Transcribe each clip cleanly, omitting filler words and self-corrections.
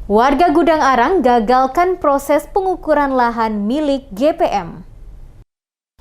Warga Gudang Arang gagalkan proses pengukuran lahan milik GPM.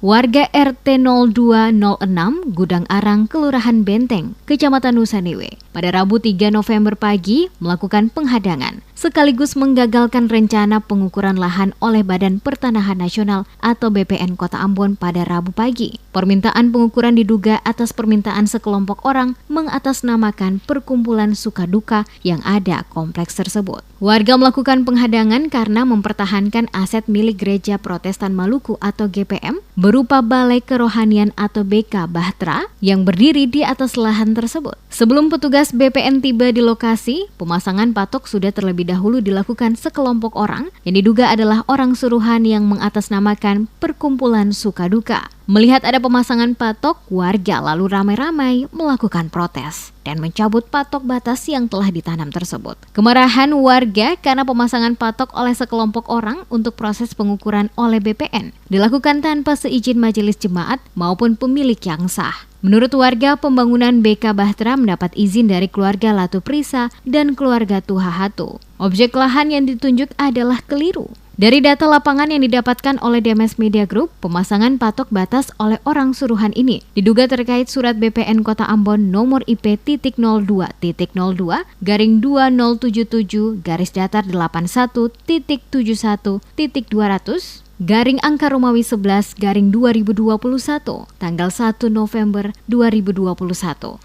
Warga RT 0206 Gudang Arang, Kelurahan Benteng, Kecamatan Nusanewe, pada Rabu 3 November pagi melakukan penghadangan sekaligus menggagalkan rencana pengukuran lahan oleh Badan Pertanahan Nasional atau BPN Kota Ambon pada Rabu pagi. Permintaan pengukuran diduga atas permintaan sekelompok orang mengatasnamakan perkumpulan suka-duka yang ada kompleks tersebut. Warga melakukan penghadangan karena mempertahankan aset milik Gereja Protestan Maluku atau GPM berupa Balai Kerohanian atau BK Bahtera yang berdiri di atas lahan tersebut. Sebelum petugas BPN tiba di lokasi, pemasangan patok sudah terlebih dahulu dilakukan sekelompok orang yang diduga adalah orang suruhan yang mengatasnamakan perkumpulan suka-duka. Melihat ada pemasangan patok, warga lalu ramai-ramai melakukan protes dan mencabut patok batas yang telah ditanam tersebut. Kemarahan warga karena pemasangan patok oleh sekelompok orang untuk proses pengukuran oleh BPN dilakukan tanpa seizin majelis jemaat maupun pemilik yang sah. Menurut warga, pembangunan BK Bahtera mendapat izin dari keluarga Latu Prisa dan keluarga Tuhahatu. Objek lahan yang ditunjuk adalah keliru. Dari data lapangan yang didapatkan oleh DMS Media Group, pemasangan patok batas oleh orang suruhan ini diduga terkait surat BPN Kota Ambon nomor IP.02.2021-21.71.200 garing angka Romawi 11 garing 2021 tanggal 1 November 2021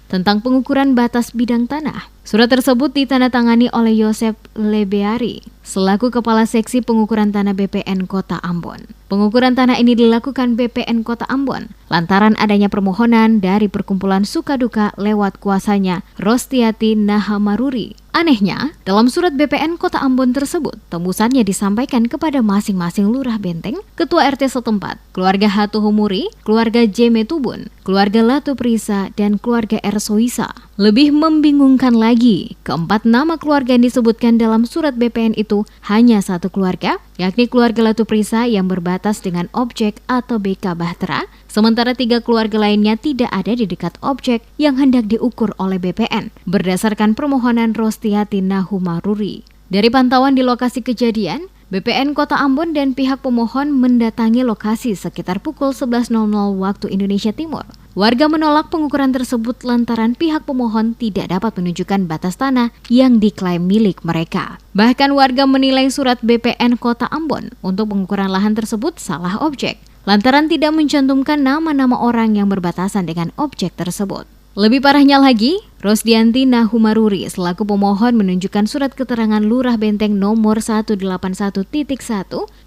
tentang pengukuran batas bidang tanah. Surat tersebut ditandatangani oleh Yosef Lebeari selaku Kepala Seksi Pengukuran Tanah BPN Kota Ambon. Pengukuran tanah ini dilakukan BPN Kota Ambon lantaran adanya permohonan dari perkumpulan suka-duka lewat kuasanya Rostiati Nahamaruri. Anehnya, dalam surat BPN Kota Ambon tersebut, tembusannya disampaikan kepada masing-masing lurah Benteng, ketua RT setempat, keluarga Hatu Humuri, keluarga Jeme Tubun, keluarga Latu Prisa, dan keluarga Ersoisa. Lebih membingungkan lagi, keempat nama keluarga yang disebutkan dalam surat BPN itu hanya satu keluarga, yakni keluarga Latu Prisa yang berbatas dengan objek atau BK Bahtera, sementara 3 keluarga lainnya tidak ada di dekat objek yang hendak diukur oleh BPN berdasarkan permohonan Rostiati Nahamaruri. Dari pantauan di lokasi kejadian, BPN Kota Ambon dan pihak pemohon mendatangi lokasi sekitar pukul 11.00 waktu Indonesia Timur. Warga menolak pengukuran tersebut lantaran pihak pemohon tidak dapat menunjukkan batas tanah yang diklaim milik mereka. Bahkan warga menilai surat BPN Kota Ambon untuk pengukuran lahan tersebut salah objek, lantaran tidak mencantumkan nama-nama orang yang berbatasan dengan objek tersebut. Lebih parahnya lagi, Rosdianti Nahamaruri selaku pemohon menunjukkan surat keterangan Lurah Benteng nomor 181.1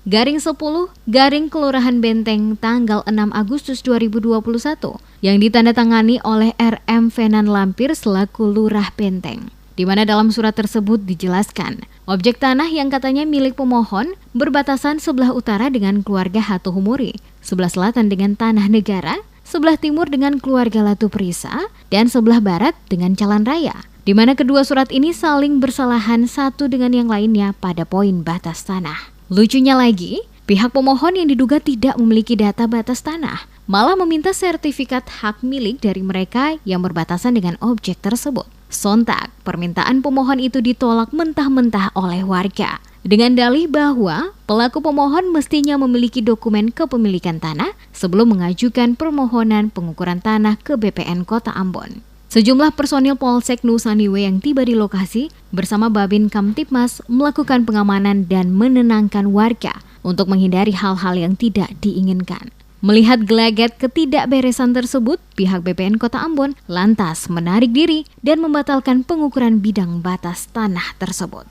garing 10 garing Kelurahan Benteng tanggal 6 Agustus 2021 yang ditandatangani oleh RM Venan Lampir selaku Lurah Benteng. Di mana dalam surat tersebut dijelaskan, objek tanah yang katanya milik pemohon berbatasan sebelah utara dengan keluarga Hatu Humuri, sebelah selatan dengan Tanah Negara, sebelah timur dengan keluarga Latu Prisa, dan sebelah barat dengan Jalan Raya, di mana kedua surat ini saling bersalahan satu dengan yang lainnya pada poin batas tanah. Lucunya lagi, pihak pemohon yang diduga tidak memiliki data batas tanah malah meminta sertifikat hak milik dari mereka yang berbatasan dengan objek tersebut. Sontak, permintaan pemohon itu ditolak mentah-mentah oleh warga dengan dalih bahwa pelaku pemohon mestinya memiliki dokumen kepemilikan tanah sebelum mengajukan permohonan pengukuran tanah ke BPN Kota Ambon. Sejumlah personil Polsek Nusanewe yang tiba di lokasi bersama Babin Kamtipmas melakukan pengamanan dan menenangkan warga untuk menghindari hal-hal yang tidak diinginkan. Melihat gelagat ketidakberesan tersebut, pihak BPN Kota Ambon lantas menarik diri dan membatalkan pengukuran bidang batas tanah tersebut.